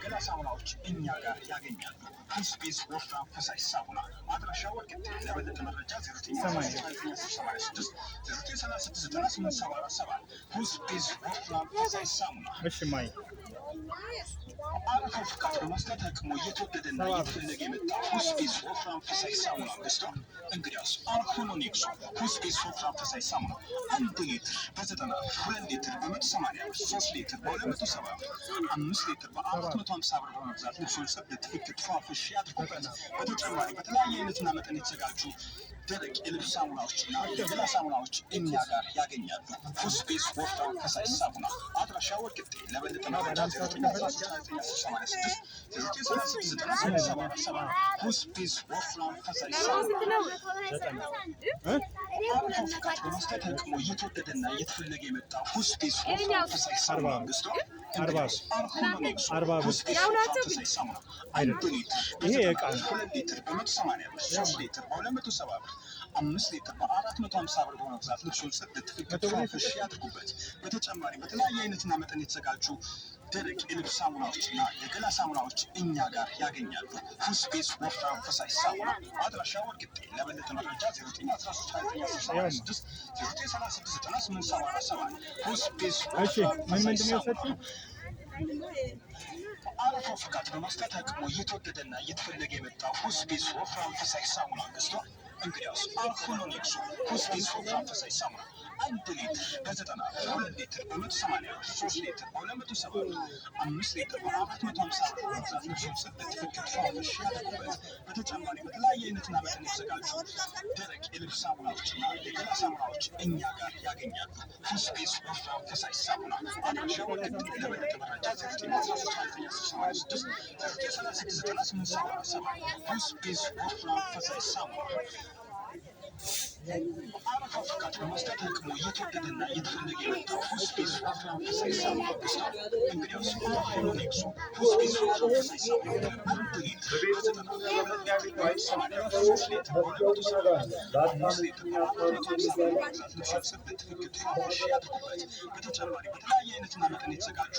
የገላ ሳሙናዎች እኛ ጋር ያገኛሉ። ሆስፒስ ወፍራም ፈሳሽ ሳሙና አድራሻ ወልቂጤ። ለበለጠ መረጃ 0986 09369877 ሆስፒስ ወፍራም ፈሳሽ ሳሙና። እሺ ማይ አረፋው ፍቃድ በመስጠት አቅሙ እየተወደደና እየተፈለገ የመጣ ሆስፒስ ወፍራም ፈሳሽ ሳሙና ገዝቷል። እንግዲያውስ አሁኑን ይግዙ። ሆስፒስ ወፍራም ፈሳሽ ሳሙና 1 ሊትር በ90 ብር፣ 2 ሊትር በ180 ብር፣ 3 ሊትር በ270 ብር፣ 5 ሊትር በ450 ብር በመግዛት ልብሱን ጽድት ፍክት ፏፍሽ ያድርጉበት። በተጨማሪ በተለያየ አይነትና መጠን የተዘጋጁ ደረቅ የልብስ ሳሙናዎችና የገላ ሳሙናዎች እኛ ጋር ያገኛሉ። ሆስፒስ ወፍራም ፈሳሽ ሳሙና አድራሻ ወልቂጤ። ለበለጠ መረጃ 0939369777 ሆስፒስ ወፍራም ፈሳሽ ሳሙና። አረፋው ፍቃድ በመስጠት አቅሙ እየተወደደና እየተፈለገ የመጣ ሆስፒስ ወፍራም ፈሳሽ ሳሙና ገዝቷል። ሆስፒስ ወፍራም ፈሳሽ ሳሙና 1 ሊትር በ2 ሊትር በ180 ብር፣ 3 ሊትር በ270 ብር፣ 5 ሊትር በ450 ብር በመግዛት ልብሱን ጽድት ፍክት ፏፍሽ ያድርጉበት። በተጨማሪ በተለያየ አይነትና መጠን የተዘጋጁ ደረቅ የልብስ ሳሙናዎችና የገላ ሳሙናዎች እኛ ጋር ያገኛሉ። ሆስፒስ ወፍራም ፈሳሽ ሳሙና አድራሻ ወልቂጤ። ለበለጠ መረጃ 093996 09369877 ሆስፒስ ወፍራም ፈሳሽ ሳሙና። አረፋው ፍቃድ በመስጠት አቅሙ እየተወደደና እየተፈለገ የመጣው ሆስፒስ ወፍራም ፈሳሽ ሳሙና ገዝቷል። እንግዲያውስ አሁኑን ይግዙ። ሆስፒስ ወፍራም ፈሳሽ ሳሙና 1 ሊትር በ90 ብር፣ 2 ሊትር በ180 ብር፣ 3 ሊትር በ270 ብር፣ 5 ሊትር በ450 ብር በመግዛት ልብሱን ጽድት ፍክት ፏፍሽ ያድርጉበት። በተጨማሪ በተለያየ አይነትና መጠን የተዘጋጁ ደረቅ የልብስ ሳሙናዎችና የገላ ሳሙናዎች እኛ ጋር ያገኛሉ። ሆስፒስ ወፍራም ፈሳሽ ሳሙና አድራሻ ወልቂጤ። ለበለጠ መረጃ 093996 ሆስፒስ ወፍራም ፈሳሽ ሳሙና። አረፋው ፍቃድ በመስጠት አቅሙ እየተወደደና እየተፈለገ የመጣው ሆስፒስ ወፍራም ፈሳሽ ሳሙና ገዝቷል። እንግዲያውስ አሁኑን ይግዙ። ሆስፒስ ወፍራም ፈሳሽ ሳሙና 1 ሊትር በ90 ብር፣ 2 ሊትር በ180 ብር፣ 3 ሊትር በ270 ብር፣ 5 ሊትር በ450 ብር በመግዛት ልብሱን ጽድት ፍክት ፏፍሽ ያድርጉበት። በተጨማሪ በተለያየ አይነትና መጠን የተዘጋጁ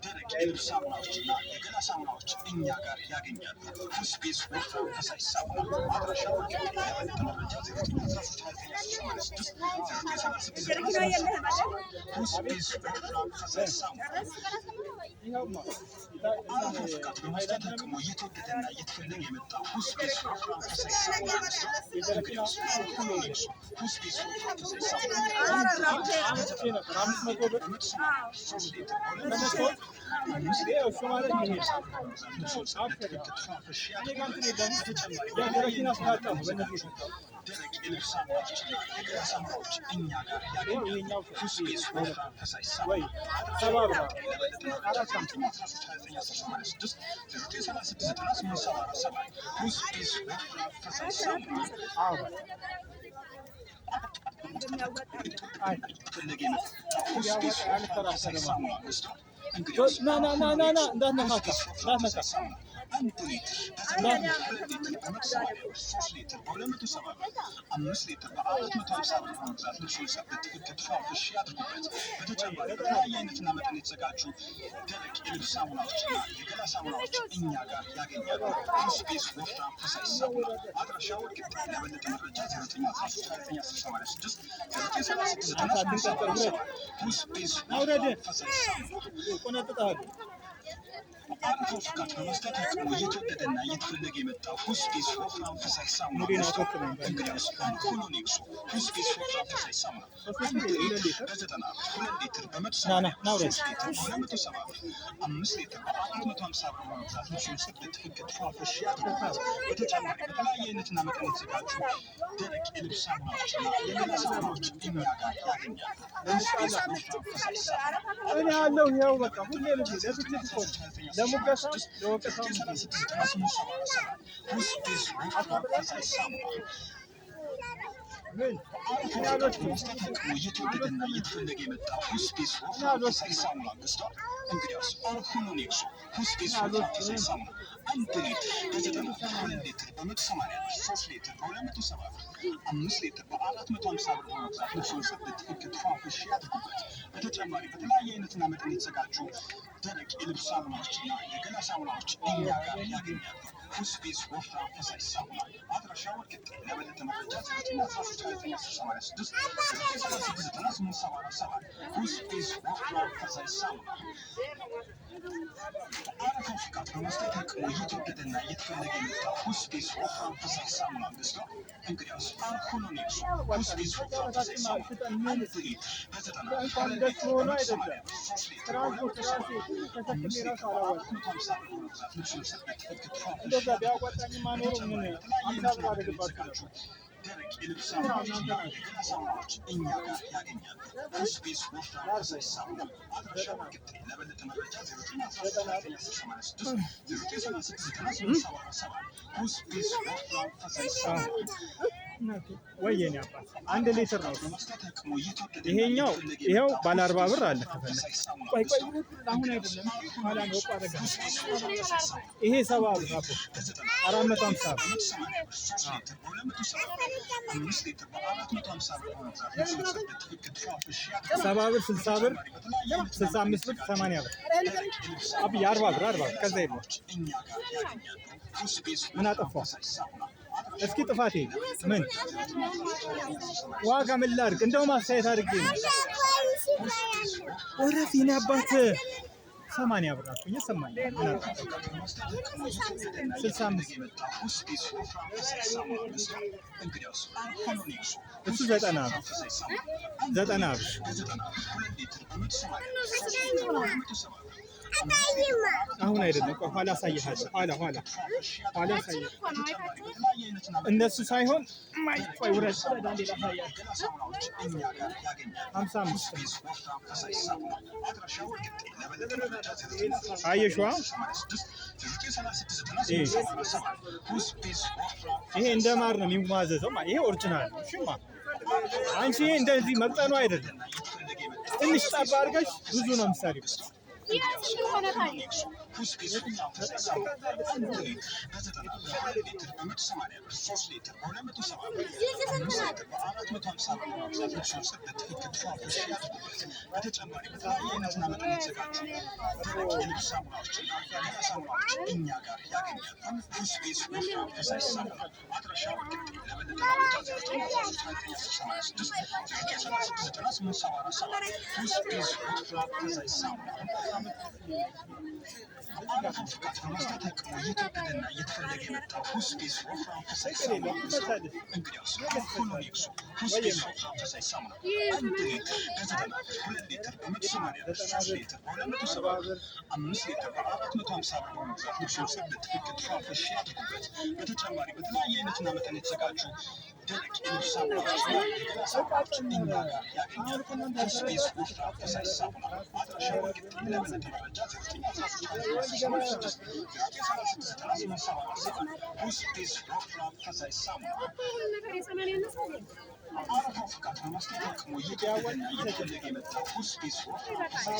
ደረቅ የልብስ ሳሙናዎችና የገላ ሳሙናዎች እኛ ጋር ያገኛሉ። ሆስፒስ ወፍራም ፈሳሽ ሳሙና አድራሻ ወልቂጤ። ለበለጠ መረጃ 093996 ሆስፒስ ወፍራም ፈሳሽ ሳሙና። አረፋው ፍቃድ በመስጠት አቅሙ እየተወደደና እየተፈለገ የመጣ ሆስፒስ ወፍራም ፈሳሽ ሳሙና ገዝቷል። እንግዲያውስ አሁኑን ይግዙ። ሆስፒስ ወፍራም ፈሳሽ ሳሙና 1 ሊትር በ90 ብር፣ 3 ሊትር በ270 ብር፣ 5 ሊትር በ450 ብር ልብሱን ጽድት ፍክት ፏፍሽ ያድርጉበት። በተጨማሪ ደረቅ የልብስ ሳሙናዎችና የገላ ሳሙናዎች እኛ ጋር ያገኛሉ። ሆስፒስ ወፍራም ፈሳሽ ሳሙና ለበለጠ መረጃ 093996 09369877 ሆስፒስ ወፍራም ፈሳሽ ሳሙና። ፈለገ ሆስፒስ ወፍራም ፈሳሽ ሳሙና ገዝቷል። እንግዲያውስ እንዳትነካካ 1 ሊትር በ2 ሊትር በ180 ብር፣ 3 ሊትር በ270 ብር፣ 5 ሊትር በ450 ብር በመግዛት ልብሱን ጽድት ፍክት ፏፍሽ ያድርጉበት። በተጨማሪ በተለያየ አይነትና መጠን የተዘጋጁ ደረቅ የልብስ ሳሙናዎችና የገላ ሳሙናዎች እኛ ጋር ያገኛሉ። ሆስፒስ ወፍራም ፈሳሽ ሳሙና አድራሻ ወልቂጤ። ለበለጠ መረጃ 093996 09369877 ሆስፒስ ወፍራም ፈሳሽ ሳሙና። አረፋው ፍቃድ በመስጠት አቅሙ እየተወደደና እየተፈለገ የመጣው ሆስፒስ ወፍራም ፈሳሽ ሳሙና ገዝቷል። እንግዲያውስ አሁኑን ይግዙ። ሆስፒስ ወፍራም ፈሳሽ ሳሙና 1 ሊትር በ90 ብር፣ 2 ሊትር በ180 ብር፣ 3 ሊትር በ270 ብር፣ 5 ሊትር በ450 ብር በመግዛት ልብሱን ጽድት ፍክት ፏፍሽ ያድርጉበት። በተጨማሪ በተለያየ አይነትና መጠን የተዘጋጁ ደረቅ የልብስ ሳሙናዎችና የገላ ሳሙናዎች እኛ ጋር ያገኛሉ። ሆስፒስ ወፍራም ፈሳሽ ሳሙና ለሙገሳ ለወቀሳ ሆስፒስ ወፍራም ፈሳሽ ሳሙና። አረፋው ፍቃድ በመስጠት አቅሙ እየተወደደና እየተፈለገ የመጣ ሆስፒስ ወፍራም ፈሳሽ ሳሙና ገዝቷል። እንግዲያውስ ኦርሆኖኒክሱ ሆስፒስ ወፍራም ፈሳሽ ሳሙና 1 ሊትር በ90 ብር፣ 2 ሊትር በ180 ብር፣ 3 ሊትር በ270 ብር፣ 5 ሊትር በ450 ብር በመግዛት ልብሱን በትክክል ፏፈሽ ያድርጉበት። በተጨማሪ በተለያየ አይነትና መጠን የተዘጋጁ ደረቅ የልብስ ሳሙናዎችና የገላ ሳሙናዎች እኛ ጋር ያገኛሉ። ሆስፒስ ወፍራም ፈሳሽ ሳሙና አድራሻ ወልቂጤ። ለበለጠ መረጃ 9138686 ሆስፒስ ወፍራም ፈሳሽ ሳሙና በአረፋው ፍቃድ በመስጠት አቅሙ እየተወደደና እየተፈለገ የመጣው ሆስፒስ ወፍራም ፈሳሽ ሳሙና ገዝቶ እንግዲያውስ ኦርሆኖኒክሱ ሆስፒስ ወፍራም ፈሳሽ ሳሙና 1 ሊትር በ90 ብር፣ 2 ሊትር በ180 ብር፣ 3 ሊትር በ270 ብር፣ 5 ሊትር በ450 ብር በመግዛት ልብሱን በትክክል ፏፈሽ ደረቅ የልብስ ሳሙናዎችና የገላ ሳሙናዎች እኛ ጋር ያገኛሉ። ሆስፒስ ወፍራም ፈሳሽ ሳሙና አድራሻ ወልቂጤ። ለበለጠ መረጃ 9138690 ሆስፒስ ወፍራም ፈሳሽ ሳሙና ወየኔ አባት 1 ሊትር ነው ይሄኛው። ይሄው ባለ 40 ብር አለ ከፈለክ። ቆይ አሁን አይደለም ኋላ ነው ቋረጋ። ይሄ 70 ብር አቦ 450 ብር 70 ብር 60 ብር 65 ብር 80 ብር አብይ 40 ብር ከዛ ይብሉ። ምን አጠፋው? እስኪ ጥፋቴ ምን ዋጋ ምን ላድርግ? እንደው ማስተያየት አድርጌ ነው። ወረፊኔ አባት 80 ብር አልኩኝ። ሰማኝ 65 እሱ 90 ብር 90 ብር አሁን አይደለም። ቆይ ኋላ አሳይሃለሁ። ኋላ አሳይሃለሁ። እነሱ ሳይሆን ማይ ቆይ ውረድ። አንዴ ላሳያችሁ። 55 አየሽዋ? ይሄ እንደ ማር ነው የሚሟዘዘው። ይሄ ኦሪጂናል ነው። ሽማ አንቺ ይሄ እንደዚህ መጠኑ አይደለም። ትንሽ ጠብ አድርገሽ ብዙ ነው የምትሰሪው። በተጨማሪ በተለያየ አይነትና መጠን የተዘጋጁ ደረቅ የልብስ ሳሙናዎችና የገላ ሳሙናዎች እኛ ጋር ያገኛሉ። ሆስፒስ ወፍራም ፈሳሽ ሳሙና አድራሻ ወልቂጤ። ለበለጠ መረጃ 9138690 ሆስፒስ ወፍራም ፈሳሽ ሳሙና በአረፋው ፍቃድ በመስጠት አቅሙ እየተወደደና እየተፈለገ የመጣው ሆስፒስ ወፍራም ፈሳሽ ሳሙና እንግዲያውስ ኦርሆኖኒክሱ ሆስፒስ ወፍራም ፈሳሽ ሳሙና 1 ሊትር በ90 ብር፣ 2 ሊትር በ180 ብር፣ 3 ሊትር በ270 ብር፣ 5 ሊትር በ450 ብር በመግዛት ልብሱን በትክክል ፏፈሽ ያድርጉበት። በተጨማሪ በተለያየ አይነትና መጠን የተዘጋጁ ደረቅ የልብስ ሳሙናዎችና የገላ ሳሙናዎች እኛ ጋር ያገኛሉ። ሆስፒስ ወፍራም ፈሳሽ ሳሙና አድራሻ ወልቂጤ። ለበለጠ መረጃ 9138690 ሆስፒስ ወፍራም ፈሳሽ ሳሙና በአረፋው ፍቃድ በመስጠት አቅሙ እየተወደደና እየተፈለገ የመጣው ሆስፒስ ወፍራም ፈሳሽ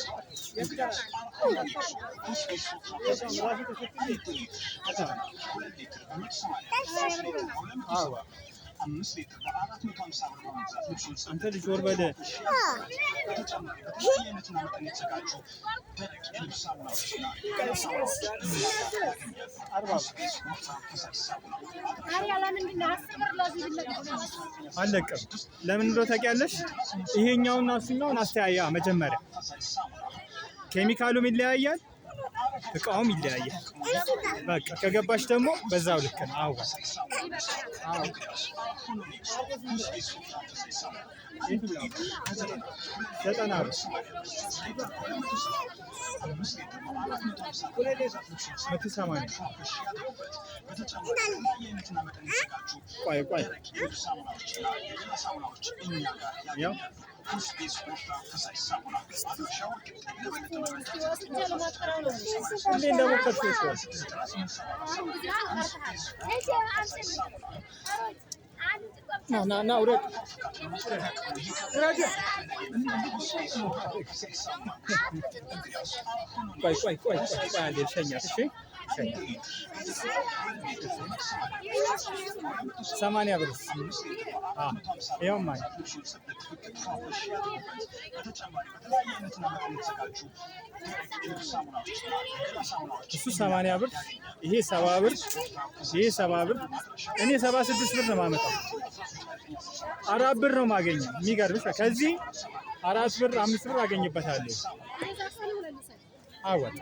ሳሙና እንግዲያውስ ኦርሆኖኒክሱ ሆስፒስ ወፍራም ፈሳሽ ሳሙና 1 ሊትር በ90 ብር፣ 2 ሊትር በ180 ብር፣ 3 ሊትር በ270 ብር፣ 5 ሊትር በ450 ብር በመግዛት ልብሱን አንተ ልጅ ወርበደ። በተጨማሪ በተለያየ አይነትና መጠን የተዘጋጁ ደረቅ የልብስ ሳሙናዎችና የገላ ሳሙናዎች እኛ ጋር ያገኛሉ። ሆስፒስ ወፍራም ፈሳሽ ሳሙና አለቀም። ለምን እንደው ታውቂያለሽ? ይሄኛውና እሱኛውን አስተያያ መጀመሪያ ኬሚካሉም ይለያያል፣ እቃውም ይለያያል። በቃ ከገባሽ ደግሞ በዛው ልክ ነው። አዎ 90 ብር 180 ቆይ ያው እንዴ እንደሞከርኩት ና ውረድ ውረድ። ቆይ አንዴ ልሸኛት። እሺ 80 ብር ይኸውማ እሱ 80 ብር፣ ይሄ 70 ብር፣ ይሄ 70 ብር። እኔ 76 ብር ነው የማመጣው። 4 ብር ነው የማገኘው። የሚገርምሽ ከዚህ 4 ብር 5 ብር አገኝበታለሁ። አወል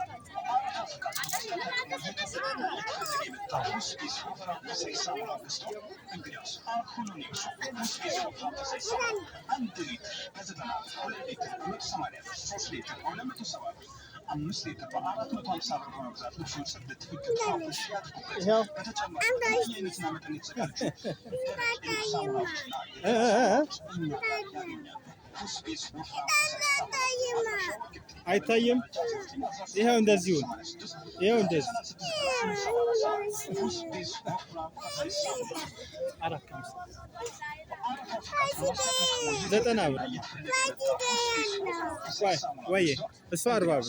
አይታይም። ይሄው እንደዚሁ ነው። ይሄው እንደዚህ 90 ብር ወይ እሱ 40 ብር